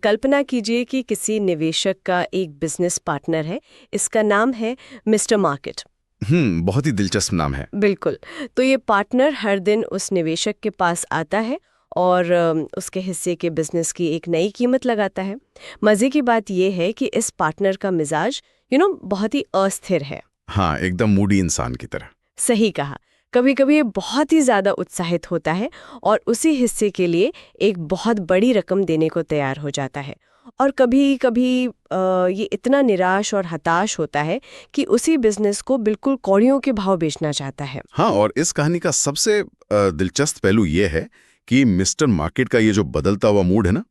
कल्पना कीजिए कि किसी निवेशक का एक बिजनेस पार्टनर है। इसका नाम है मिस्टर मार्केट। बहुत ही दिलचस्प नाम है। बिल्कुल। तो ये पार्टनर हर दिन उस निवेशक के पास आता है और उसके हिस्से के बिजनेस की एक नई कीमत लगाता है। मज़े की बात यह है कि इस पार्टनर का मिजाज बहुत ही अस्थिर है। हाँ, एकदम मूडी इंसान की तरह। सही कहा। कभी कभी ये बहुत ही ज्यादा उत्साहित होता है और उसी हिस्से के लिए एक बहुत बड़ी रकम देने को तैयार हो जाता है। और कभी कभी ये इतना निराश और हताश होता है कि उसी बिजनेस को बिल्कुल कौड़ियों के भाव बेचना चाहता है। हाँ, और इस कहानी का सबसे दिलचस्प पहलू ये है कि मिस्टर मार्केट का ये जो बदलता हुआ मूड है ना,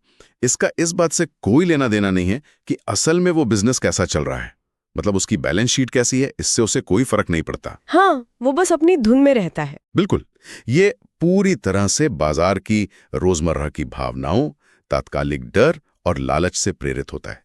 इसका इस बात से कोई लेना देना नहीं है कि असल में वो बिजनेस कैसा चल रहा है। मतलब उसकी बैलेंस शीट कैसी है, इससे उसे कोई फर्क नहीं पड़ता। हाँ, वो बस अपनी धुन में रहता है। बिल्कुल। ये पूरी तरह से बाजार की रोजमर्रा की भावनाओं, तात्कालिक डर और लालच से प्रेरित होता है।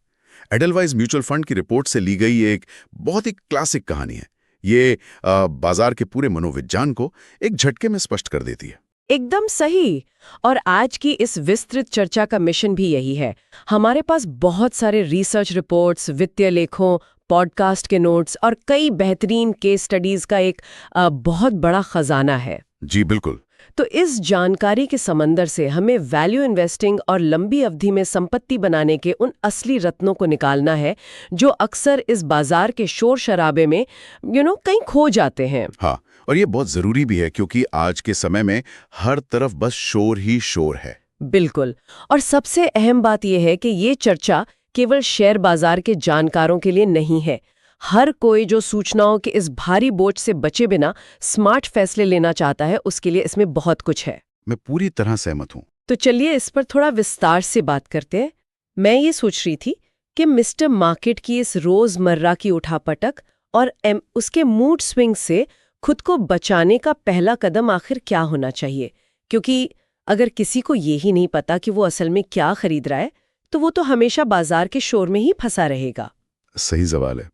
एडलवाइज म्यूचुअल फंड की रिपोर्ट से ली गई एक बहुत ही क्लासिक कहानी है। ये बाजार के पूरे मनोविज्ञान को एक झटके में स्पष्ट कर देती है। एकदम सही। और आज की इस विस्तृत चर्चा का मिशन भी यही है। हमारे पास बहुत सारे रिसर्च रिपोर्ट्स, वित्तीय लेखों, पॉडकास्ट के नोट्स और कई बेहतरीन केस स्टडीज का एक बहुत बड़ा खजाना है। जी बिल्कुल। तो इस जानकारी के समंदर से हमें वैल्यू इन्वेस्टिंग और लंबी अवधि में संपत्ति बनाने के उन असली रत्नों को निकालना है जो अक्सर इस बाजार के शोर शराबे में कहीं खो जाते हैं। हाँ, और ये बहुत जरूरी भी है क्योंकि आज के समय में हर तरफ बस शोर ही शोर है। बिल्कुल। और सबसे अहम बात यह है कि ये चर्चा केवल शेयर बाजार के जानकारों के लिए नहीं है। हर कोई जो सूचनाओं के इस भारी बोझ से बचे बिना स्मार्ट फैसले लेना चाहता है, उसके लिए इसमें बहुत कुछ है। मैं पूरी तरह सहमत हूँ। तो चलिए इस पर थोड़ा विस्तार से बात करते हैं। मैं ये सोच रही थी कि मिस्टर मार्केट की इस रोजमर्रा की उठापटक और उसके मूड स्विंग से खुद को बचाने का पहला कदम आखिर क्या होना चाहिए। क्योंकि अगर किसी को ये ही नहीं पता कि वो असल में क्या खरीद रहा है, तो वो तो हमेशा बाजार के शोर में ही फंसा रहेगा। सही सवाल है।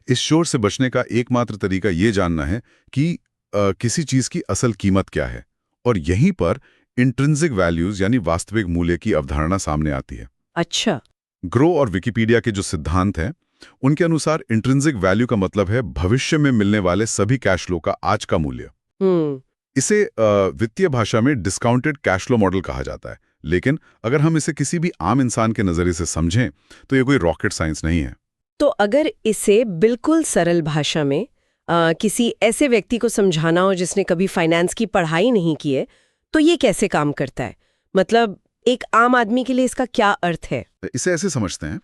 इस शोर से बचने का एकमात्र तरीका ये जानना है कि किसी चीज की असल कीमत क्या है, और यहीं पर इंट्रिंसिक वैल्यूज यानी वास्तविक मूल्य की अवधारणा सामने आती है। अच्छा। ग्रो और विकिपीडिया के जो सिद्धांत हैं, उनके अनुसार इंट्रिंसिक वैल्यू का मतलब है भविष्य में मिलने वाले सभी कैश फ्लो का आज का मूल्य। इसे वित्तीय भाषा में डिस्काउंटेड कैश फ्लो मॉडल कहा जाता है। लेकिन अगर हम इसे किसी भी आम इंसान के नजरिए से समझें तो ये कोई रॉकेट साइंस नहीं है। तो अगर इसे बिल्कुल सरल भाषा में किसी ऐसे व्यक्ति को समझाना हो जिसने कभी फाइनेंस की पढ़ाई नहीं की है, तो ये कैसे काम करता है? मतलब एक आम आदमी के लिए इसका क्या अर्थ है? इसे ऐसे समझते हैं,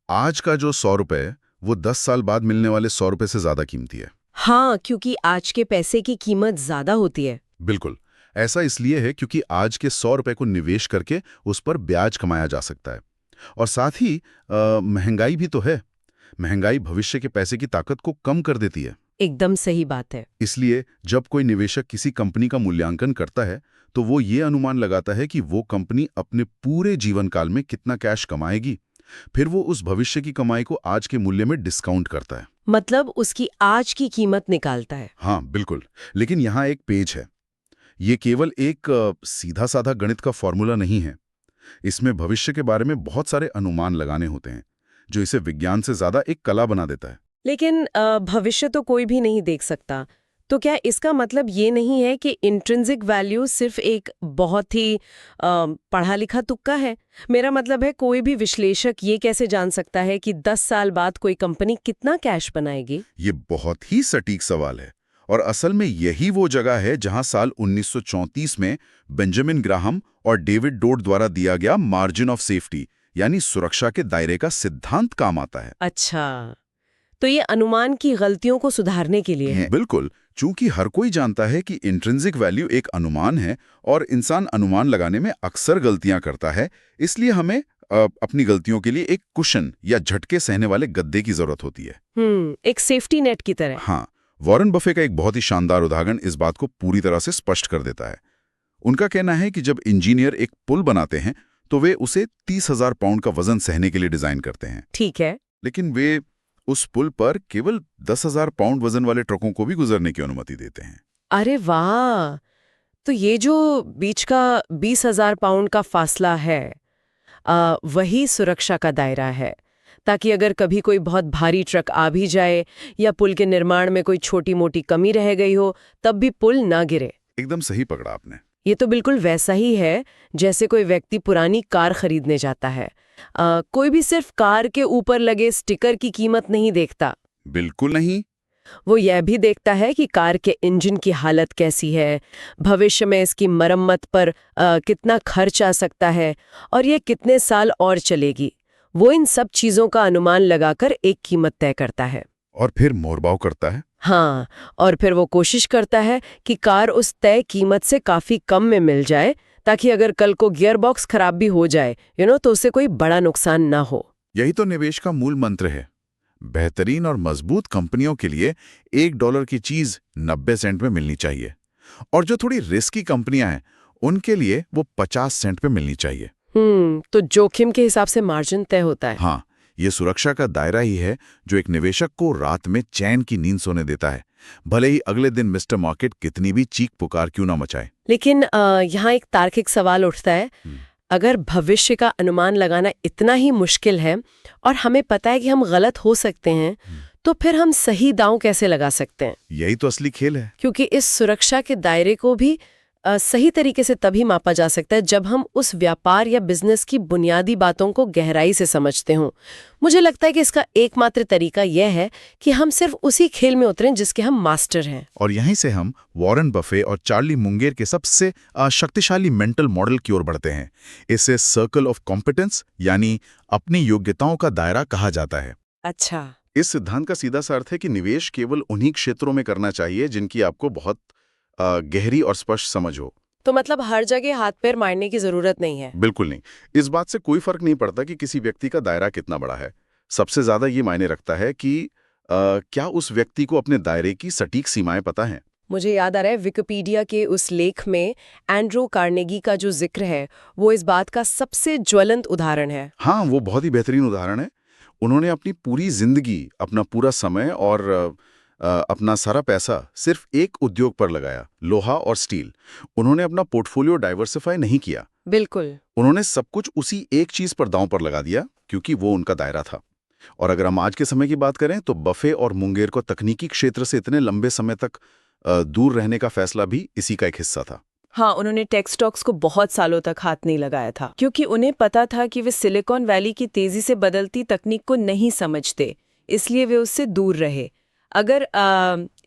आज का जो 100 रुपए वो 10 साल बाद मिलने वाले 100 रुपए से ज्यादा कीमती है। हाँ, क्योंकि आज के पैसे की कीमत ज्यादा होती है। बिल्कुल। ऐसा इसलिए है क्योंकि आज के 100 रुपए को निवेश करके उस पर ब्याज कमाया जा सकता है। और साथ ही महंगाई भी तो है। महंगाई भविष्य के पैसे की ताकत को कम कर देती है। एकदम सही बात है। इसलिए जब कोई निवेशक किसी कंपनी का मूल्यांकन करता है तो वो ये अनुमान लगाता है कि वो कंपनी अपने पूरे जीवन काल में कितना कैश कमाएगी। फिर वो उस भविष्य की कमाई को आज के मूल्य में डिस्काउंट करता है। मतलब उसकी आज की कीमत निकालता है। हाँ बिल्कुल। लेकिन यहाँ एक पेच है। ये केवल एक सीधा साधा गणित का फॉर्मूला नहीं है। इसमें भविष्य के बारे में बहुत सारे अनुमान लगाने होते हैं, जो इसे विज्ञान से ज्यादा एक कला बना देता है। लेकिन भविष्य तो कोई भी नहीं देख सकता। तो क्या इसका मतलब ये नहीं है कि इंट्रिंसिक वैल्यू सिर्फ एक बहुत ही पढ़ा लिखा तुक्का है? मेरा मतलब है, कोई भी विश्लेषक ये कैसे जान सकता है कि 10 साल बाद कोई कंपनी कितना कैश बनाएगी? ये बहुत ही सटीक सवाल है, और असल में यही वो जगह है जहां साल 1934 में बेंजामिन ग्राहम और डेविड डोड द्वारा दिया गया मार्जिन ऑफ सेफ्टी यानी सुरक्षा के दायरे का सिद्धांत काम आता है। अच्छा, तो ये अनुमान की गलतियों को सुधारने के लिए है। बिल्कुल। चूंकि हर कोई जानता है कि इंट्रिंसिक वैल्यू एक अनुमान है और इंसान अनुमान लगाने में अक्सर गलतियां करता है, इसलिए हमें अपनी गलतियों के लिए एक कुशन या झटके सहने वाले गद्दे की जरूरत होती है। एक सेफ्टी नेट की तरह। हाँ, वॉरेन बफे का एक बहुत ही शानदार उदाहरण इस बात को पूरी तरह से स्पष्ट कर देता है। उनका कहना है कि जब इंजीनियर एक पुल बनाते हैं तो वे उसे 30,000 पाउंड का वजन सहने के लिए डिजाइन करते हैं। ठीक है। लेकिन वे उस पुल पर केवल 10,000 पाउंड वजन वाले ट्रकों को भी गुजरने की अनुमति देते हैं। अरे वाह! तो ये जो बीच का 20,000 पाउंड का फासला है, वही सुरक्षा का दायरा है, ताकि अगर कभी कोई बहुत भारी ट्रक आ भी जाए या पुल के निर्माण में कोई छोटी मोटी कमी रह गई हो, तब भी पुल ना गिरे। एकदम सही पकड़ा आपने। ये तो बिल्कुल वैसा ही है जैसे कोई व्यक्ति पुरानी कार खरीदने जाता है। कोई भी सिर्फ कार के ऊपर लगे स्टिकर की कीमत नहीं देखता। बिल्कुल नहीं। वो यह भी देखता है कि कार के इंजन की हालत कैसी है, भविष्य में इसकी मरम्मत पर कितना खर्च आ सकता है और ये कितने साल और चलेगी। वो इन सब चीज़ों का अनुमान लगाकर एक कीमत तय करता है। और फिर मोलभाव करता है। हाँ, और फिर वो कोशिश करता है कि कार उस तय कीमत से काफ़ी कम में मिल जाए, ताकि अगर कल को गियरबॉक्स खराब भी हो जाए तो उसे कोई बड़ा नुकसान ना हो। यही तो निवेश का मूल मंत्र है। बेहतरीन और मजबूत कंपनियों के लिए $1 की चीज 90 सेंट में मिलनी चाहिए, और जो थोड़ी रिस्की कंपनियां हैं उनके लिए वो 50 सेंट पे मिलनी चाहिए। तो जोखिम के हिसाब से मार्जिन तय होता है। हाँ, ये सुरक्षा का दायरा ही है जो एक निवेशक को रात में चैन की नींद सोने देता है, भले ही अगले दिन मिस्टर मार्केट कितनी भी चीख पुकार क्यों ना मचाए। लेकिन यहाँ एक तार्किक सवाल उठता है, अगर भविष्य का अनुमान लगाना इतना ही मुश्किल है और हमें पता है कि हम गलत हो सकते हैं, तो फिर हम सही दांव कैसे लगा सकते हैं? यही तो असली खेल है। क्योंकि इस सुरक्षा के दायरे को भी सही तरीके से तभी मापा जा सकता है जब हम उस व्यापार या बिजनेस की बुनियादी बातों को गहराई से समझते हों। मुझे लगता है कि इसका एकमात्र तरीका यह है कि हम सिर्फ उसी खेल में उतरें जिसके हम मास्टर हैं। और यहीं से हम वॉरेन बफे और चार्ली मुंगेर के सबसे शक्तिशाली मेंटल मॉडल की ओर बढ़ते हैं। इसे सर्कल ऑफ कॉम्पिटेंस यानी अपनी योग्यताओं का दायरा कहा जाता है। अच्छा। इस सिद्धांत का सीधा सा अर्थ है कि निवेश केवल उन्हीं क्षेत्रों में करना चाहिए जिनकी आपको बहुत गहरी और स्पष्ट समझ हो। तो मतलब हर जगह हाथ पैर मारने की जरूरत नहीं है? बिल्कुल नहीं। इस बात से कोई फर्क नहीं पड़ता कि किसी व्यक्ति का दायरा कितना बड़ा है। सबसे ज्यादा ये मायने रखता है कि क्या उस व्यक्ति को अपने दायरे की सटीक सीमाएं पता हैं। मुझे याद आ रहा है विकिपीडिया के उस लेख में एंड्रू कार्नेगी का जो जिक्र है वो इस बात का सबसे ज्वलंत उदाहरण है। हाँ, वो बहुत ही बेहतरीन उदाहरण है। उन्होंने अपनी पूरी जिंदगी, अपना पूरा समय और अपना सारा पैसा सिर्फ एक उद्योग पर लगाया, लोहा और स्टील। उन्होंने अपना पोर्टफोलियो डाइवर्सिफाई नहीं किया। बिल्कुल। उन्होंने सब कुछ उसी एक चीज पर दांव पर लगा दिया क्योंकि वो उनका दायरा था। और अगर हम आज के समय की बात करें तो बफे और मुंगेर को तकनीकी क्षेत्र से इतने लंबे समय तक दूर रहने का फैसला भी इसी का एक हिस्सा था। हाँ, उन्होंने टेक स्टॉक्स को बहुत सालों तक हाथ नहीं लगाया था क्योंकि उन्हें पता था कि वे सिलिकॉन वैली की तेजी से बदलती तकनीक को नहीं समझते, इसलिए वे उससे दूर रहे। अगर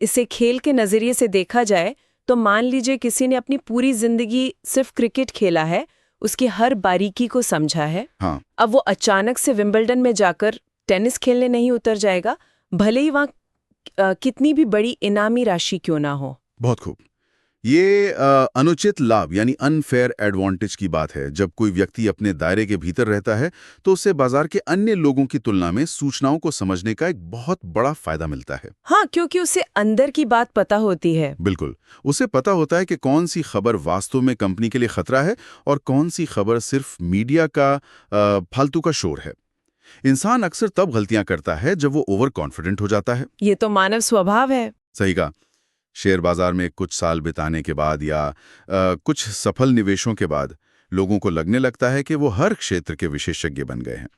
इसे खेल के नजरिए से देखा जाए तो मान लीजिए किसी ने अपनी पूरी जिंदगी सिर्फ क्रिकेट खेला है, उसकी हर बारीकी को समझा है। हाँ। अब वो अचानक से विंबलडन में जाकर टेनिस खेलने नहीं उतर जाएगा, भले ही वहाँ कितनी भी बड़ी इनामी राशि क्यों ना हो। बहुत खूब। ये अनुचित लाभ यानी अनफेयर एडवांटेज की बात है। जब कोई व्यक्ति अपने दायरे के भीतर रहता है तो उसे बाजार के अन्य लोगों की तुलना में सूचनाओं को समझने का एक बहुत बड़ा फायदा मिलता है। हाँ, क्योंकि उसे अंदर की बात पता होती है। बिल्कुल, उसे पता होता है कि कौन सी खबर वास्तव में कंपनी के लिए खतरा है और कौन सी खबर सिर्फ मीडिया का फालतू का शोर है। इंसान अक्सर तब गलतियां करता है जब वो ओवर कॉन्फिडेंट हो जाता है। ये तो मानव स्वभाव है। सही कहा। शेयर बाजार में कुछ साल बिताने के बाद या कुछ सफल निवेशों के बाद लोगों को लगने लगता है कि वो हर क्षेत्र के विशेषज्ञ बन गए हैं।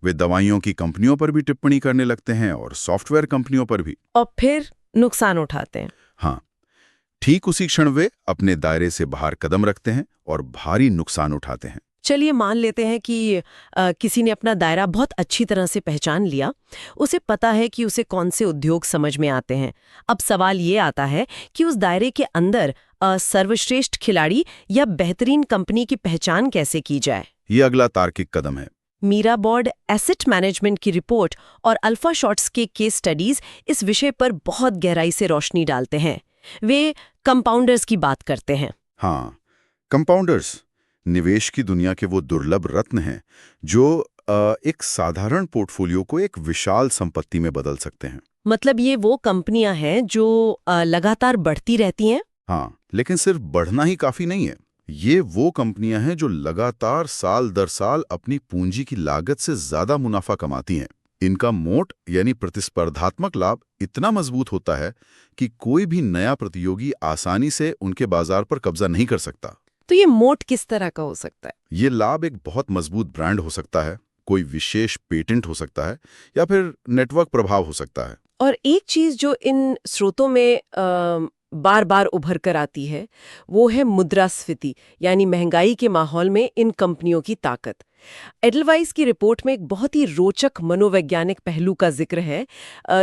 वे दवाइयों की कंपनियों पर भी टिप्पणी करने लगते हैं और सॉफ्टवेयर कंपनियों पर भी, और फिर नुकसान उठाते हैं। हाँ, ठीक उसी क्षण वे अपने दायरे से बाहर कदम रखते हैं और भारी नुकसान उठाते हैं। चलिए मान लेते हैं कि किसी ने अपना दायरा बहुत अच्छी तरह से पहचान लिया, उसे पता है कि उसे कौन से उद्योग समझ में आते हैं। अब सवाल ये आता है कि उस दायरे के अंदर सर्वश्रेष्ठ खिलाड़ी या बेहतरीन कंपनी की पहचान कैसे की जाए। ये अगला तार्किक कदम है। मीरा बोर्ड एसेट मैनेजमेंट की रिपोर्ट और अल्फा शॉट्स के केस स्टडीज इस विषय पर बहुत गहराई से रोशनी डालते हैं। वे कंपाउंडर्स की बात करते हैं। हाँ, कंपाउंडर्स निवेश की दुनिया के वो दुर्लभ रत्न हैं जो एक साधारण पोर्टफोलियो को एक विशाल संपत्ति में बदल सकते हैं। मतलब ये वो कंपनियां हैं जो लगातार बढ़ती रहती हैं। हाँ, लेकिन सिर्फ बढ़ना ही काफी नहीं है। ये वो कंपनियां हैं जो लगातार साल दर साल अपनी पूंजी की लागत से ज्यादा मुनाफा कमाती हैं। इनका मोट यानी प्रतिस्पर्धात्मक लाभ इतना मजबूत होता है कि कोई भी नया प्रतियोगी आसानी से उनके बाजार पर कब्जा नहीं कर सकता। तो ये मोट किस तरह का हो सकता है? ये लाभ एक बहुत मजबूत ब्रांड हो सकता है, कोई विशेष पेटेंट हो सकता है, या फिर नेटवर्क प्रभाव हो सकता है। और एक चीज जो इन स्रोतों में बार बार उभर कर आती है वो है मुद्रास्फीति, यानी महंगाई के माहौल में इन कंपनियों की ताकत। एडलवाइस की रिपोर्ट में एक बहुत ही रोचक मनोवैज्ञानिक पहलू का जिक्र है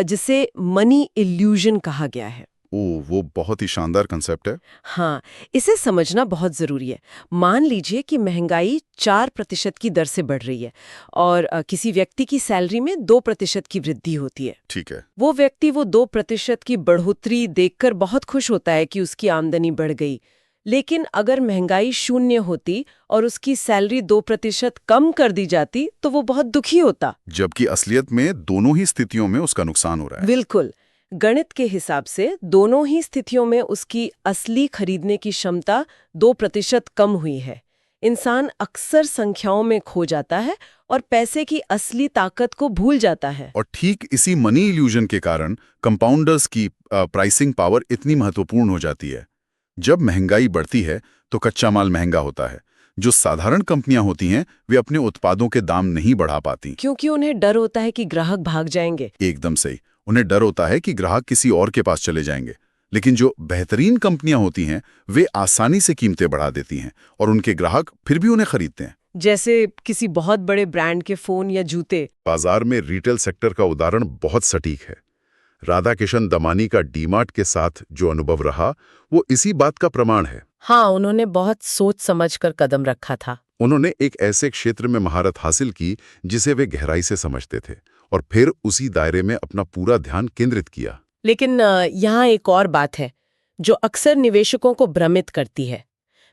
जिसे मनी इल्यूजन कहा गया है। ओह, वो बहुत ही शानदार कंसेप्ट है। हाँ, इसे समझना बहुत जरूरी है। मान लीजिए कि महंगाई 4% की दर से बढ़ रही है और किसी व्यक्ति की सैलरी में 2% की वृद्धि होती है। ठीक है। वो व्यक्ति वो 2% की बढ़ोतरी देखकर बहुत खुश होता है कि उसकी आमदनी बढ़ गई। लेकिन अगर महंगाई 0 होती और उसकी सैलरी 2% कम कर दी जाती तो वो बहुत दुखी होता। जबकि असलियत में दोनों ही स्थितियों में उसका नुकसान हो रहा है। बिल्कुल। गणित के हिसाब से दोनों ही स्थितियों में उसकी असली खरीदने की क्षमता 2% कम हुई है। इंसान अक्सर संख्याओं में खो जाता है और पैसे की असली ताकत को भूल जाता है। और ठीक इसी मनी इल्यूजन के कारण कंपाउंडर्स की प्राइसिंग पावर इतनी महत्वपूर्ण हो जाती है। जब महंगाई बढ़ती है तो कच्चा माल महंगा होता है। जो साधारण कंपनियां होती हैं वे अपने उत्पादों के दाम नहीं बढ़ा पाती, क्योंकि उन्हें डर होता है कि ग्राहक भाग जाएंगे। एकदम सही। उन्हें डर होता है कि ग्राहक किसी और के पास चले जाएंगे। लेकिन जो बेहतरीन कंपनियां होती हैं वे आसानी से कीमतें बढ़ा देती हैं और उनके ग्राहक फिर भी उन्हें खरीदते हैं। जैसे किसी बहुत बड़े ब्रांड के फोन या जूते। बाजार में रिटेल सेक्टर का उदाहरण बहुत सटीक है। राधाकिशन दमानी का डीमार्ट के साथ जो अनुभव रहा वो इसी बात का प्रमाण है। हाँ, उन्होंने बहुत सोच समझकर कदम रखा था। उन्होंने एक ऐसे क्षेत्र में महारत हासिल की जिसे वे गहराई से समझते थे और फिर उसी दायरे में अपना पूरा ध्यान केंद्रित किया। लेकिन यहाँ एक और बात है जो अक्सर निवेशकों को भ्रमित करती है।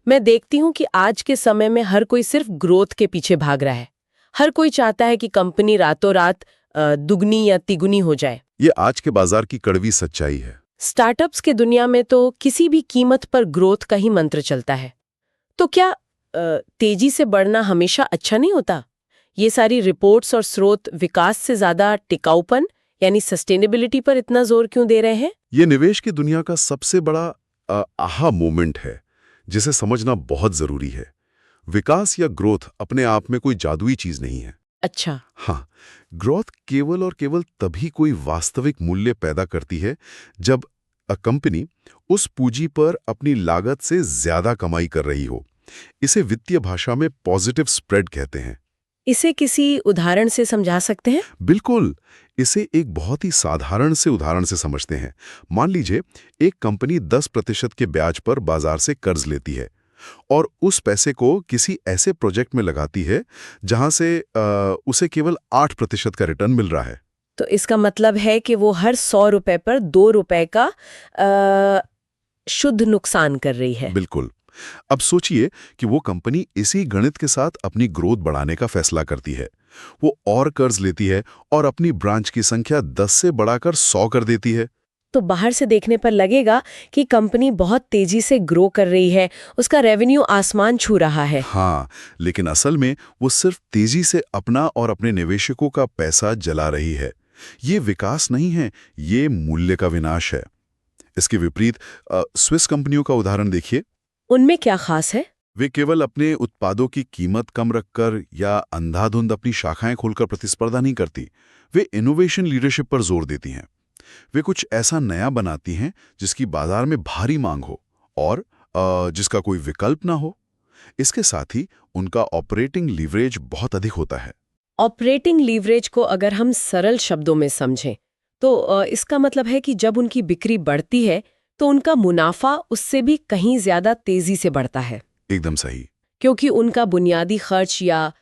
मैं देखती हूँ कि आज के समय में हर कोई सिर्फ ग्रोथ के पीछे भाग रहा है। हर कोई चाहता है कि कंपनी रातों रात दुगनी या तिगुनी हो जाए। ये आज के बाजार की कड़वी सच्चाई है। स्टार्टअप्स के दुनिया में तो किसी भी कीमत पर ग्रोथ का ही मंत्र चलता है। तो क्या तेजी से बढ़ना हमेशा अच्छा नहीं होता? ये सारी रिपोर्ट्स और स्रोत विकास से ज्यादा टिकाऊपन यानी सस्टेनेबिलिटी पर इतना जोर क्यों दे रहे हैं? ये निवेश की दुनिया का सबसे बड़ा आहा मोमेंट है जिसे समझना बहुत जरूरी है। विकास या ग्रोथ अपने आप में कोई जादुई चीज नहीं है। अच्छा। हाँ, ग्रोथ केवल और केवल तभी कोई वास्तविक मूल्य पैदा करती है जब कंपनी उस पूंजी पर अपनी लागत से ज्यादा कमाई कर रही हो। इसे वित्तीय भाषा में पॉजिटिव स्प्रेड कहते हैं। इसे किसी उदाहरण से समझा सकते हैं? बिल्कुल, इसे एक बहुत ही साधारण से उदाहरण से समझते हैं। मान लीजिए एक कंपनी 10% के ब्याज पर बाजार से कर्ज लेती है और उस पैसे को किसी ऐसे प्रोजेक्ट में लगाती है जहां से उसे केवल 8% का रिटर्न मिल रहा है। तो इसका मतलब है कि वो हर 100 रुपए पर 2 रुपए का शुद्ध नुकसान कर रही है। बिल्कुल। अब सोचिए कि वो कंपनी इसी गणित के साथ अपनी ग्रोथ बढ़ाने का फैसला करती है। वो और कर्ज लेती है और अपनी ब्रांच की संख्या 10 से बढ़ाकर 100 कर देती है। तो बाहर से देखने पर लगेगा कि कंपनी बहुत तेजी से ग्रो कर रही है, उसका रेवेन्यू आसमान छू रहा है। हाँ, लेकिन असल में वो सिर्फ तेजी से अपना और अपने निवेशकों का पैसा जला रही है। ये विकास नहीं है, ये मूल्य का विनाश है। इसके विपरीत स्विस कंपनियों का उदाहरण देखिए। उनमें क्या खास है? वे केवल अपने उत्पादों की कीमत कम रखकर या अंधाधुंध अपनी शाखाएं खोलकर प्रतिस्पर्धा नहीं करती। वे इनोवेशन लीडरशिप पर जोर देती हैं। वे कुछ ऐसा नया बनाती हैं जिसकी बाजार में भारी मांग हो और जिसका कोई विकल्प ना हो। इसके साथ ही उनका ऑपरेटिंग लीवरेज बहुत अधिक होता है। ऑपरेटिंग लीवरेज को अगर हम सरल शब्दों में समझें तो इसका मतलब है कि जब उनकी बिक्री बढ़ती है तो उनका मुनाफा उससे भी कहीं ज्यादा तेजी से बढ़ता है। एकदम सही। क्योंकि उनका बुनियादी खर्च या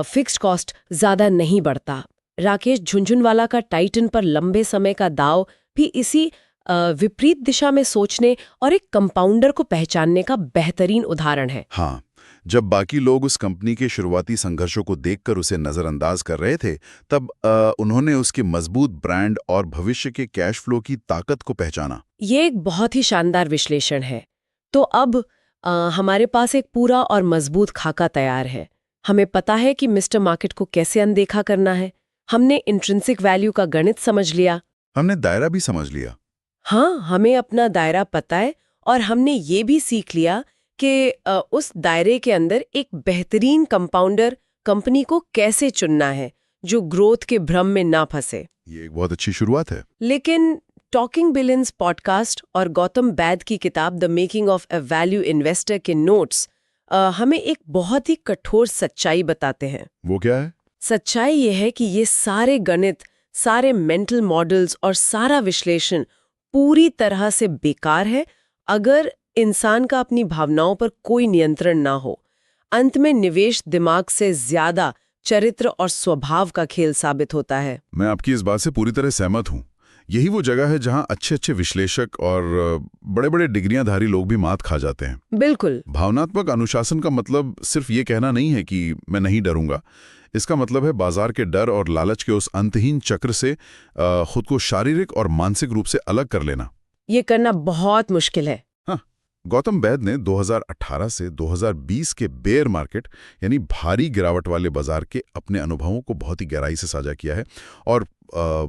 फिक्स्ड कॉस्ट ज्यादा नहीं बढ़ता। राकेश झुनझुनवाला का टाइटन पर लंबे समय का दाव भी इसी विपरीत दिशा में सोचने और एक कंपाउंडर को पहचानने का बेहतरीन उदाहरण है। हाँ, जब बाकी लोग उस कंपनी के शुरुआती संघर्षों को देखकर उसे नजरअंदाज कर रहे थे, तब उन्होंने उसके मजबूत ब्रांड और भविष्य के कैश फ्लो की ताकत को पहचाना। ये एक बहुत ही शानदार विश्लेषण है। तो अब हमारे पास एक पूरा और मजबूत खाका तैयार है। हमें पता है कि मिस्टर मार्केट को कैसे अनदेखा करना है। हमने इंट्रिंसिक वैल्यू का गणित समझ लिया। हमने दायरा भी समझ लिया। हाँ, हमें अपना दायरा पता है और हमने ये भी सीख लिया के उस दायरे के अंदर एक बेहतरीन कंपाउंडर कंपनी को कैसे चुनना है जो ग्रोथ के भ्रम में ना फंसे। ये एक बहुत अच्छी शुरुआत है। लेकिन टॉकिंग बिलियंस पॉडकास्ट और गौतम बैद की किताब the making of a value investor के नोट्स हमें एक बहुत ही कठोर सच्चाई बताते हैं। वो क्या है? सच्चाई ये है कि ये सारे गणित, सारे मेंटल मॉडल्स और सारा विश्लेषण पूरी तरह से बेकार है अगर इंसान का अपनी भावनाओं पर कोई नियंत्रण ना हो। अंत में निवेश दिमाग से ज्यादा चरित्र और स्वभाव का खेल साबित होता है। मैं आपकी इस बात से पूरी तरह सहमत हूँ। यही वो जगह है जहाँ अच्छे विश्लेषक और बड़े-बड़े डिग्रियांधारी लोग भी मात खा जाते हैं। बिल्कुल। भावनात्मक अनुशासन का मतलब सिर्फ ये कहना नहीं है कि मैं नहीं डरूंगा। इसका मतलब है बाजार के डर और लालच के उस अंतहीन चक्र से खुद को शारीरिक और मानसिक रूप से अलग कर लेना। ये करना बहुत मुश्किल है। हाँ, गौतम बैद ने 2018 से 2020 के बेयर मार्केट यानी भारी गिरावट वाले बाजार के अपने अनुभवों को बहुत ही गहराई से साझा किया है और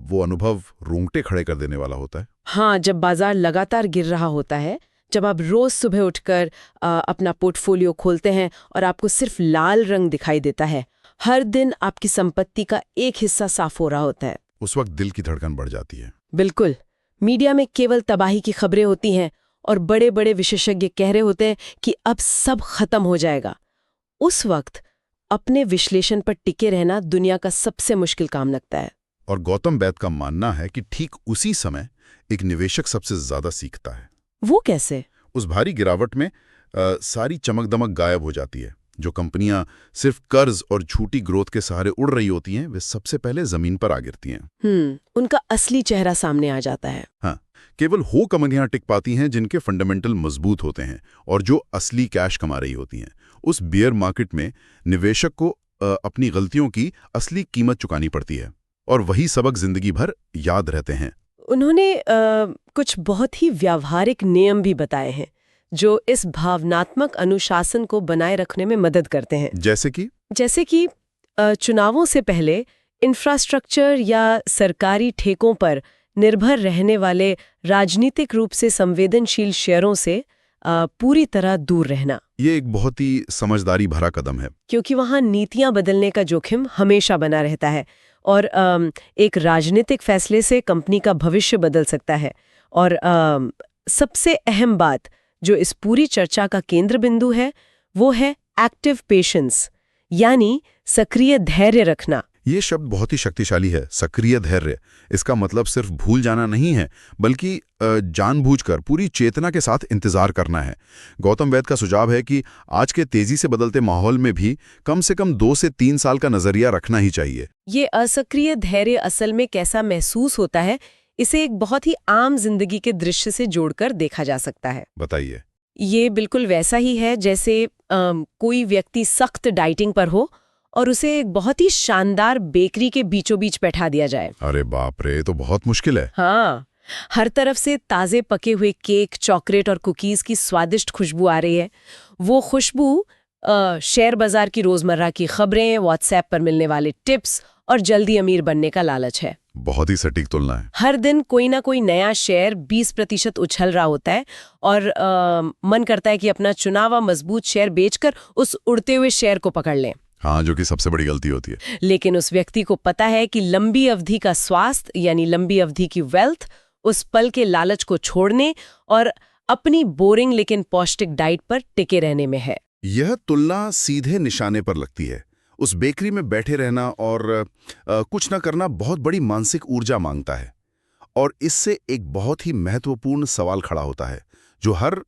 वो अनुभव रोंगटे खड़े कर देने वाला होता है। हाँ, जब बाजार लगातार गिर रहा होता है, जब आप रोज सुबह उठकर अपना पोर्टफोलियो खोलते हैं और आपको सिर्फ लाल रंग दिखाई देता है, हर दिन आपकी संपत्ति का एक हिस्सा साफ हो रहा होता है, उस वक्त दिल की धड़कन बढ़ जाती है। बिल्कुल। मीडिया में केवल तबाही की खबरें होती हैं और बड़े बड़े विशेषज्ञ कह रहे होते हैं कि अब सब खत्म हो जाएगा। उस वक्त अपने विश्लेषण पर टिके रहना दुनिया का सबसे मुश्किल काम लगता है। और गौतम बैद का मानना है कि ठीक उसी समय एक निवेशक सबसे ज्यादा सीखता है। वो कैसे? उस भारी गिरावट में सारी चमक दमक गायब हो जाती है। जो कंपनियां सिर्फ कर्ज और झूठी ग्रोथ के सहारे उड़ रही होती हैं, वे सबसे पहले जमीन पर आ गिरती हैं। उनका असली चेहरा सामने आ जाता है। हाँ, केवल वो कंपनियां टिक पाती हैं जिनके फंडामेंटल मजबूत होते हैं और जो असली कैश कमा रही होती हैं। उस बियर मार्केट में निवेशक को अपनी गलतियों की असली कीमत चुकानी पड़ती है और वही सबक जिंदगी भर याद रहते हैं। उन्होंने कुछ बहुत ही व्यावहारिक नियम भी बताए हैं जो इस भावनात्मक अनुशासन को बनाए रखने में मदद करते हैं। जैसे कि चुनावों से पहले इंफ्रास्ट्रक्चर या सरकारी ठेकों पर निर्भर रहने वाले राजनीतिक रूप से संवेदनशील शेयरों से पूरी तरह दूर रहना। ये एक बहुत ही समझदारी भरा कदम है, क्योंकि वहाँ नीतियां बदलने का जोखिम हमेशा बना रहता है और एक राजनीतिक फैसले से कंपनी का भविष्य बदल सकता है। और सबसे अहम बात जो इस पूरी चर्चा का केंद्र बिंदु है, वो है एक्टिव पेशेंस, यानी सक्रिय धैर्य रखना। ये शब्द बहुत ही शक्तिशाली है, सक्रिय धैर्य। इसका मतलब सिर्फ भूल जाना नहीं है, बल्कि जानबूझकर पूरी चेतना के साथ इंतजार करना है। गौतम बैद का सुझाव है कि आज के तेजी से बदलते माहौल में भी कम से कम 2 से 3 साल का नजरिया रखना ही चाहिए। ये असक्रिय धैर्य असल में कैसा महसूस होता है, इसे एक बहुत ही आम जिंदगी के दृश्य से जोड़कर देखा जा सकता है। बताइए। ये बिल्कुल वैसा ही है जैसे कोई व्यक्ति सख्त डाइटिंग पर हो और उसे एक बहुत ही शानदार बेकरी के बीचों बीच बैठा दिया जाए। अरे बाप रे, तो बहुत मुश्किल है। हाँ, हर तरफ से ताजे पके हुए केक, चॉकलेट और कुकीज की स्वादिष्ट खुशबू आ रही है। वो खुशबू शेयर बाजार की रोजमर्रा की खबरें, व्हाट्सएप पर मिलने वाले टिप्स और जल्दी अमीर बनने का लालच है। बहुत ही सटीक तुलना है। हर दिन कोई ना कोई नया शेयर 20% उछल रहा होता है और मन करता है कि अपना चुनावा मजबूत शेयर बेचकर उस उड़ते हुए शेयर को पकड़ लें। हाँ, जो कि सबसे बड़ी गलती होती है। लेकिन उस व्यक्ति को पता है कि लंबी अवधि का स्वास्थ्य यानी लंबी अवधि की वेल्थ उस पल के लालच को छोड़ने और अपनी बोरिंग लेकिन पौष्टिक डाइट पर टिके रहने में है। यह तुलना सीधे निशाने पर लगती है। उस बेकरी में बैठे रहना और कुछ न करना बहुत बड़ी मानसिक ऊर्जा मांगता है और इससे एक बहुत ही महत्वपूर्ण सवाल खड़ा होता है जो हर